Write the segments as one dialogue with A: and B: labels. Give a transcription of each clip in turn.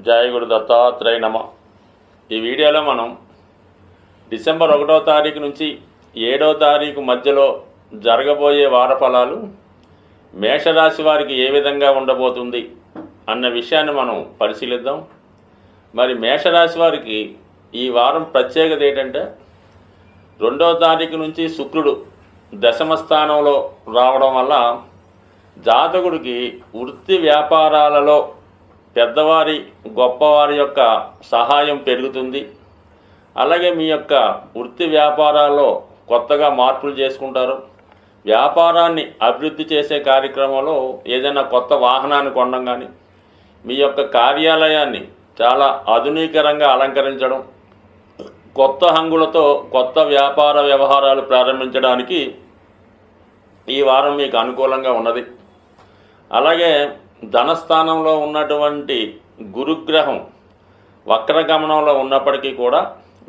A: జయ గురు దత్తాత్రేయ నమ. ఈ వీడియోలో మనం డిసెంబర్ 1వ తారీఖు నుంచి 7వ తారీఖు మధ్యలో జరగబోయే వార ఫలాలు మేషరాశి వారికి ఏ విధంగా ఉండబోతుంది అన్న విషయాన్ని మనం పరిశీలిద్దాం. మరి మేషరాశి వారికి ఈ వారం ప్రత్యేకత ఏంటంటే 2వ తారీఖు నుంచి శుక్రుడు దశమ స్థానంలో రావడం వల్ల జాతకుడికి వృత్తి వ్యాపారాలలో పెద్దవారి గొప్పవారి యొక్క సహాయం పెరుగుతుంది. అలాగే మీ యొక్క వృత్తి వ్యాపారాల్లో కొత్తగా మార్పులు చేసుకుంటారు. వ్యాపారాన్ని అభివృద్ధి చేసే కార్యక్రమంలో ఏదైనా కొత్త వాహనాన్ని కొనడం కానీ, మీ యొక్క కార్యాలయాన్ని చాలా ఆధునికరంగా అలంకరించడం, కొత్త హంగులతో కొత్త వ్యాపార వ్యవహారాలు ప్రారంభించడానికి ఈ వారం మీకు అనుకూలంగా ఉన్నది. అలాగే ధనస్థానంలో ఉన్నటువంటి గురుగ్రహం వక్రగమనంలో ఉన్నప్పటికీ కూడా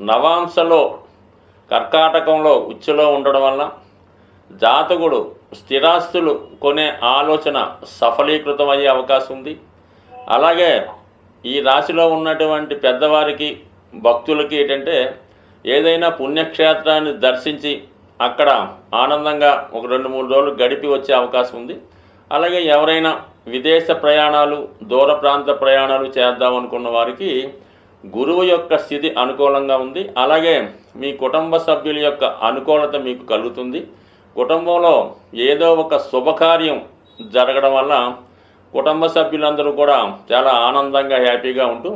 A: నవాంశలో కర్కాటకంలో ఉచ్చులో ఉండడం వల్ల జాతకుడు స్థిరాస్తులు కొనే ఆలోచన సఫలీకృతమయ్యే అవకాశం ఉంది. అలాగే ఈ రాశిలో ఉన్నటువంటి పెద్దవారికి భక్తులకి ఏంటంటే ఏదైనా పుణ్యక్షేత్రాన్ని దర్శించి అక్కడ ఆనందంగా ఒక 2-3 రోజులు గడిపి వచ్చే అవకాశం ఉంది. అలాగే ఎవరైనా విదేశ ప్రయాణాలు, దూర ప్రాంత ప్రయాణాలు చేద్దామనుకున్న వారికి గురువు యొక్క స్థితి అనుకూలంగా ఉంది. అలాగే మీ కుటుంబ సభ్యుల యొక్క అనుకూలత మీకు కలుగుతుంది. కుటుంబంలో ఏదో ఒక శుభకార్యం జరగడం వల్ల కుటుంబ సభ్యులందరూ కూడా చాలా ఆనందంగా హ్యాపీగా ఉంటూ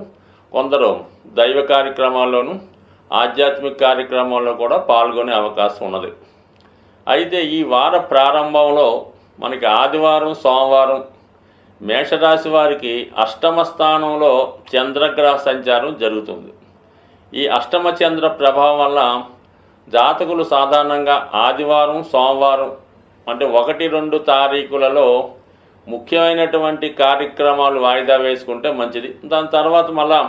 A: కొందరు దైవ కార్యక్రమాల్లోనూ ఆధ్యాత్మిక కార్యక్రమాల్లో కూడా పాల్గొనే అవకాశం ఉన్నది. అయితే ఈ వార ప్రారంభంలో మనకి ఆదివారం, సోమవారం మేషరాశి వారికి అష్టమ స్థానంలో చంద్రగ్రహ సంచారం జరుగుతుంది. ఈ అష్టమ చంద్ర ప్రభావం వల్ల జాతకులు సాధారణంగా ఆదివారం, సోమవారం అంటే 1-2 తారీఖులలో ముఖ్యమైనటువంటి కార్యక్రమాలు వాయిదా వేసుకుంటే మంచిది. దాని తర్వాత మళ్ళా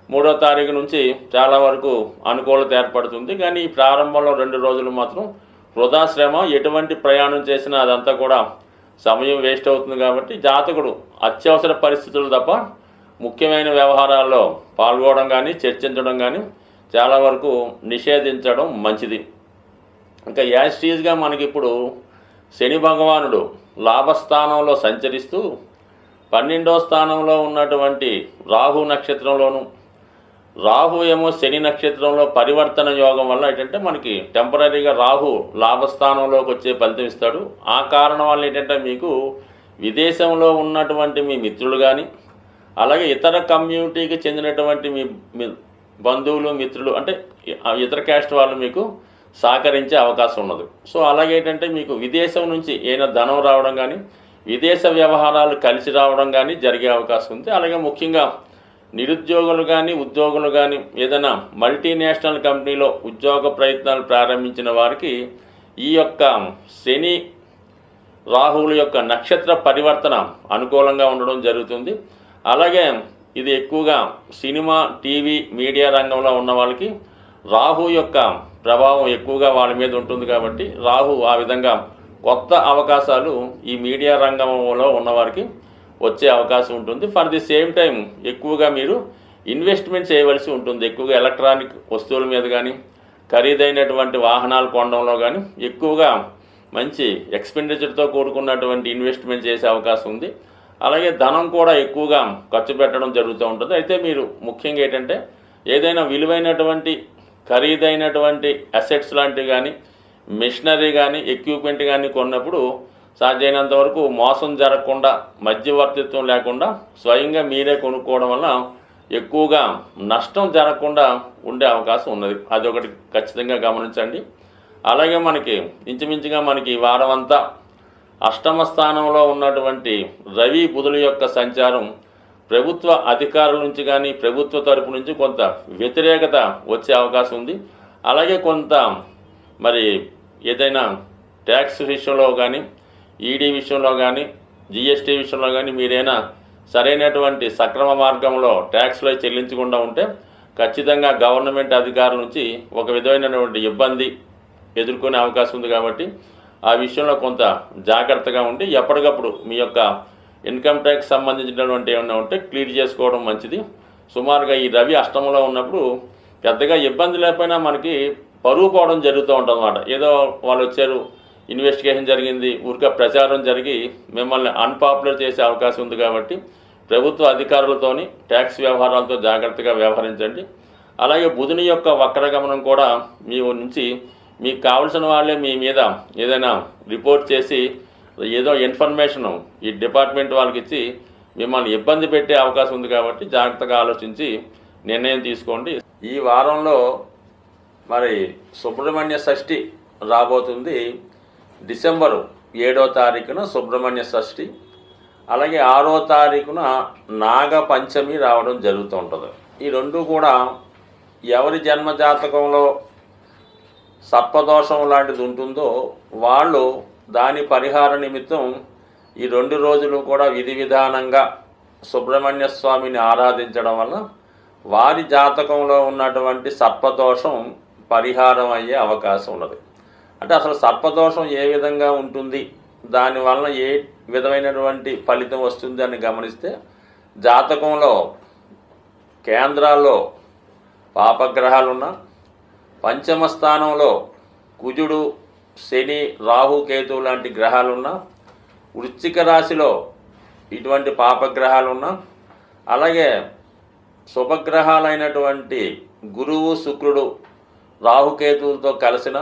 A: 3వ తారీఖు నుంచి చాలా వరకు అనుకూలత ఏర్పడుతుంది. కానీ ఈ ప్రారంభంలో 2 రోజులు మాత్రం వృధాశ్రమ, ఎటువంటి ప్రయాణం చేసినా అదంతా కూడా సమయం వేస్ట్ అవుతుంది. కాబట్టి జాతకుడు అత్యవసర పరిస్థితులు తప్ప ముఖ్యమైన వ్యవహారాల్లో పాల్గొనడం కానీ చర్చించడం కానీ చాలా వరకు నిషేధించడం మంచిది. ఇంకా యాస్టీజ్గా మనకిప్పుడు శని భగవానుడు లాభస్థానంలో సంచరిస్తూ 12వ స్థానంలో ఉన్నటువంటి రాహు నక్షత్రంలోను, రాహు ఏమో శని నక్షత్రంలో పరివర్తన యోగం వల్ల ఏంటంటే మనకి టెంపరీగా రాహు లాభస్థానంలోకి వచ్చే ఫలితం ఇస్తాడు. ఆ కారణం వల్ల ఏంటంటే మీకు విదేశంలో ఉన్నటువంటి మీ మిత్రులు కానీ, అలాగే ఇతర కమ్యూనిటీకి చెందినటువంటి మీ బంధువులు, మిత్రులు అంటే ఇతర క్యాస్ట్ వాళ్ళు మీకు సహకరించే అవకాశం ఉన్నది. సో అలాగే ఏంటంటే మీకు విదేశం నుంచి ఏదైనా ధనం రావడం కానీ, విదేశ వ్యవహారాలు కలిసి రావడం కానీ జరిగే అవకాశం ఉంది. అలాగే ముఖ్యంగా నిరుద్యోగులు కానీ, ఉద్యోగులు కానీ ఏదైనా మల్టీనేషనల్ కంపెనీలో ఉద్యోగ ప్రయత్నాలు ప్రారంభించిన వారికి ఈ యొక్క శని రాహువుల యొక్క నక్షత్ర పరివర్తన అనుకూలంగా ఉండడం జరుగుతుంది. అలాగే ఇది ఎక్కువగా సినిమా, టీవీ, మీడియా రంగంలో ఉన్న వాళ్ళకి రాహు యొక్క ప్రభావం ఎక్కువగా వాళ్ళ మీద ఉంటుంది. కాబట్టి రాహు ఆ విధంగా కొత్త అవకాశాలు ఈ మీడియా రంగంలో ఉన్నవారికి వచ్చే అవకాశం ఉంటుంది. ఫర్ ది సేమ్ టైం ఎక్కువగా మీరు ఇన్వెస్ట్మెంట్ చేయవలసి ఉంటుంది. ఎక్కువగా ఎలక్ట్రానిక్ వస్తువుల మీద కానీ, ఖరీదైనటువంటి వాహనాలు కొనడంలో కానీ ఎక్కువగా మంచి ఎక్స్పెండిచర్తో కూడుకున్నటువంటి ఇన్వెస్ట్మెంట్ చేసే అవకాశం ఉంది. అలాగే ధనం కూడా ఎక్కువగా ఖర్చు పెట్టడం జరుగుతూ ఉంటుంది. అయితే మీరు ముఖ్యంగా ఏంటంటే ఏదైనా విలువైనటువంటి ఖరీదైనటువంటి అసెట్స్ లాంటివి కానీ, మిషనరీ కానీ, ఎక్విప్మెంట్ కానీ కొన్నప్పుడు సాధ్యమైనంత వరకు మోసం జరగకుండా, మధ్యవర్తిత్వం లేకుండా స్వయంగా మీరే కొనుక్కోవడం వల్ల ఎక్కువగా నష్టం జరగకుండా ఉండే అవకాశం ఉన్నది. అదొకటి ఖచ్చితంగా గమనించండి. అలాగే మనకి ఇంచుమించుగా మనకి ఈ వారం అంతా అష్టమ స్థానంలో ఉన్నటువంటి రవి, బుధుల యొక్క సంచారం ప్రభుత్వ అధికారుల నుంచి కానీ, ప్రభుత్వ తరపు నుంచి కొంత వ్యతిరేకత వచ్చే అవకాశం ఉంది. అలాగే కొంత మరి ఏదైనా ట్యాక్స్ విషయంలో కానీ, ఈడీ విషయంలో కానీ, జిఎస్టీ విషయంలో కానీ మీరైనా సరైనటువంటి సక్రమ మార్గంలో ట్యాక్స్లో చెల్లించకుండా ఉంటే ఖచ్చితంగా గవర్నమెంట్ అధికారుల నుంచి ఒక విధమైనటువంటి ఇబ్బంది ఎదుర్కొనే అవకాశం ఉంది. కాబట్టి ఆ విషయంలో కొంత జాగ్రత్తగా ఉండి ఎప్పటికప్పుడు మీ యొక్క ఇన్కమ్ ట్యాక్స్ సంబంధించినటువంటి ఏమైనా ఉంటే క్లియర్ చేసుకోవడం మంచిది. సుమారుగా ఈ రవి అష్టమంలో ఉన్నప్పుడు పెద్దగా ఇబ్బంది లేకపోయినా మనకి పరువు పోవడం జరుగుతూ ఉంటుంది అన్నమాట. ఏదో వాళ్ళు వచ్చారు, ఇన్వెస్టిగేషన్ జరిగింది, ఊరికే ప్రచారం జరిగి మిమ్మల్ని అన్పాపులర్ చేసే అవకాశం ఉంది. కాబట్టి ప్రభుత్వ అధికారులతోని ట్యాక్స్ వ్యవహారాలతో జాగ్రత్తగా వ్యవహరించండి. అలాగే బుధుని యొక్క వక్రగమనం కూడా మీ నుంచి మీకు కావలసిన వాళ్ళే మీ మీద ఏదైనా రిపోర్ట్ చేసి ఏదో ఇన్ఫర్మేషను ఈ డిపార్ట్మెంట్ వాళ్ళకి ఇచ్చి మిమ్మల్ని ఇబ్బంది పెట్టే అవకాశం ఉంది. కాబట్టి జాగ్రత్తగా ఆలోచించి నిర్ణయం తీసుకోండి. ఈ వారంలో మరి సుబ్రహ్మణ్య షష్ఠి రాబోతుంది. డిసెంబరు 7వ తారీఖున సుబ్రహ్మణ్య షష్ఠి, అలాగే 6వ తారీఖున నాగ పంచమి రావడం జరుగుతూ ఉంటుంది. ఈ రెండు కూడా ఎవరి జన్మ జాతకంలో సర్పదోషం లాంటిది ఉంటుందో వాళ్ళు దాని పరిహార నిమిత్తం ఈ 2 రోజులు కూడా విధి విధానంగా సుబ్రహ్మణ్య స్వామిని ఆరాధించడం వల్ల వారి జాతకంలో ఉన్నటువంటి సర్పదోషం పరిహారం అయ్యే అవకాశం ఉన్నది. అంటే అసలు సర్పదోషం ఏ విధంగా ఉంటుంది, దానివల్ల ఏ విధమైనటువంటి ఫలితం వస్తుంది అని గమనిస్తే, జాతకంలో కేంద్రాల్లో పాపగ్రహాలున్నా, పంచమ స్థానంలో కుజుడు, శని, రాహు, కేతు లాంటి గ్రహాలున్నా, వృశ్చిక రాశిలో ఇటువంటి పాపగ్రహాలున్నా, అలాగే శుభగ్రహాలైనటువంటి గురువు, శుక్రుడు, రాహుకేతువులతో కలిసిన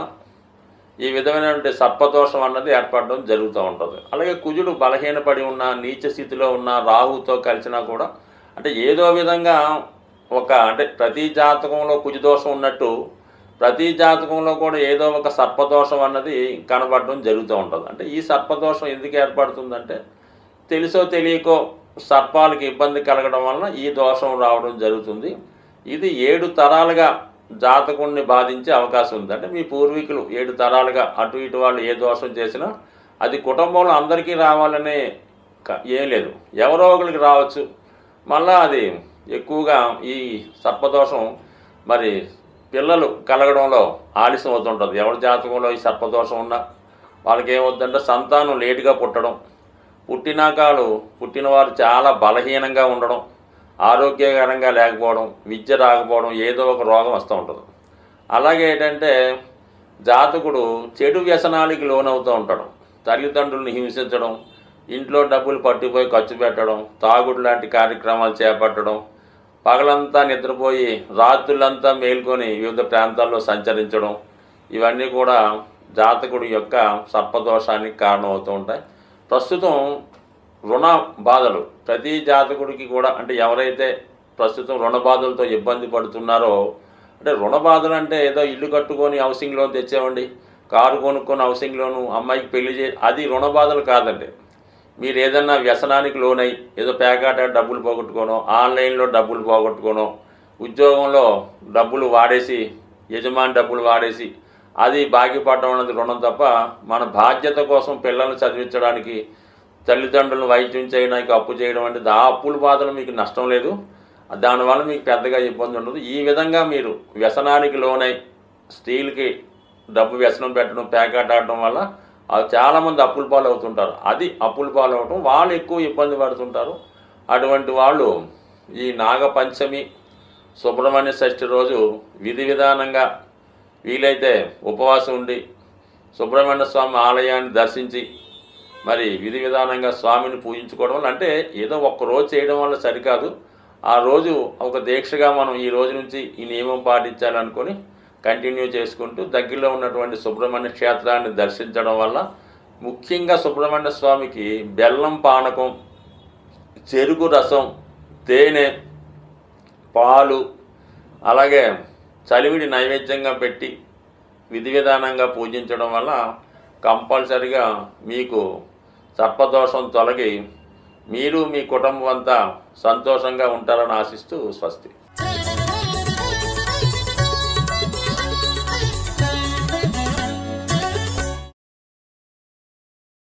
A: ఈ విధమైనటువంటి సర్పదోషం అన్నది ఏర్పడడం జరుగుతూ ఉంటుంది. అలాగే కుజుడు బలహీనపడి ఉన్న, నీచ స్థితిలో ఉన్న రాహుతో కలిసినా కూడా అంటే ఏదో విధంగా అంటే ప్రతి జాతకంలో కుజదోషం ఉన్నట్టు ప్రతి జాతకంలో కూడా ఏదో ఒక సర్పదోషం అన్నది కనబడడం జరుగుతూ ఉంటుంది. అంటే ఈ సర్పదోషం ఎందుకు ఏర్పడుతుందంటే తెలుసో తెలియకో సర్పాలకు ఇబ్బంది కలగడం వలన ఈ దోషం రావడం జరుగుతుంది. ఇది 7 తరాలుగా జాతకుడిని బాధించే అవకాశం ఉంది. అంటే మీ పూర్వీకులు 7 తరాలుగా అటు ఇటు వాళ్ళు ఏ దోషం చేసినా అది కుటుంబంలో అందరికీ రావాలనే ఏం లేదు, ఎవరో ఒకరికి రావచ్చు. మళ్ళా అది ఎక్కువగా ఈ సర్పదోషం మరి పిల్లలు కలగడంలో ఆలస్యం అవుతుంటుంది. ఎవరి జాతకంలో ఈ సర్పదోషం ఉన్నా వాళ్ళకి ఏమవుతుందంటే సంతానం లేటుగా పుట్టడం, పుట్టినవారు చాలా బలహీనంగా ఉండడం, ఆరోగ్యకరంగా లేకపోవడం, విద్య రాకపోవడం, ఏదో ఒక రోగం వస్తూ ఉంటుంది. అలాగే ఏంటంటే జాతకుడు చెడు వ్యసనాలకి లోనవుతూ ఉంటాడు. తల్లిదండ్రులను హింసించడం, ఇంట్లో డబ్బులు పట్టిపోయి ఖర్చు పెట్టడం, తాగుడు లాంటి కార్యక్రమాలు చేపట్టడం, పగలంతా నిద్రపోయి రాత్రులంతా మేల్కొని వివిధ ప్రాంతాల్లో సంచరించడం, ఇవన్నీ కూడా జాతకుడి యొక్క సర్పదోషానికి కారణమవుతూ ఉంటాయి. ప్రస్తుతం రుణ బాధలు ప్రతి జాతకుడికి కూడా, అంటే ఎవరైతే ప్రస్తుతం రుణ బాధలతో ఇబ్బంది పడుతున్నారో, అంటే రుణ బాధలు అంటే ఏదో ఇల్లు కట్టుకొని హౌసింగ్ లోన్ తెచ్చామండి, కారు కొనుక్కొని హౌసింగ్ లోను, అమ్మాయికి పెళ్లి అది రుణ బాధలు కాదండి. మీరు ఏదన్నా వ్యసనానికి లోనై ఏదో పేకాట డబ్బులు పోగొట్టుకోనో, ఆన్లైన్లో డబ్బులు పోగొట్టుకోనో, ఉద్యోగంలో డబ్బులు వాడేసి, యజమాని డబ్బులు వాడేసి అది బాగిపడడం అన్నది రుణం తప్ప, మన బాధ్యత కోసం పిల్లల్ని చదివించడానికి, తల్లిదండ్రులను వైద్యం చేయడానికి అప్పు చేయడం అంటే ఆ అప్పుల బాధలు మీకు నష్టం లేదు, దానివల్ల మీకు పెద్దగా ఇబ్బంది ఉండదు. ఈ విధంగా మీరు వ్యసనానికి లోనై స్త్రీలకి డబ్బు వ్యసనం పెట్టడం, పేకాట ఆడడం వల్ల చాలామంది అప్పుల పాలు అవుతుంటారు. అది అప్పుల పాలు అవటం వాళ్ళు ఎక్కువ ఇబ్బంది పడుతుంటారు. అటువంటి వాళ్ళు ఈ నాగపంచమి, సుబ్రహ్మణ్య షష్ఠి రోజు విధి విధానంగా వీలైతే ఉపవాసం ఉండి సుబ్రహ్మణ్య స్వామి ఆలయాన్ని దర్శించి మరి విధి విధానంగా స్వామిని పూజించుకోవడం వల్ల, అంటే ఏదో ఒక్కరోజు చేయడం వల్ల సరికాదు, ఆ రోజు ఒక దీక్షగా మనం ఈ రోజు నుంచి ఈ నియమం పాటించాలనుకొని కంటిన్యూ చేసుకుంటూ దగ్గరలో ఉన్నటువంటి సుబ్రహ్మణ్య క్షేత్రాన్ని దర్శించడం వల్ల, ముఖ్యంగా సుబ్రహ్మణ్య స్వామికి బెల్లం పానకం, చెరుకు రసం, తేనె, పాలు, అలాగే చలివిడి నైవేద్యంగా పెట్టి విధి విధానంగా పూజించడం వల్ల కంపల్సరిగా మీకు సర్పదోషం తొలగి మీరు మీ కుటుంబం అంతా సంతోషంగా ఉంటారని ఆశిస్తూ స్వస్తి.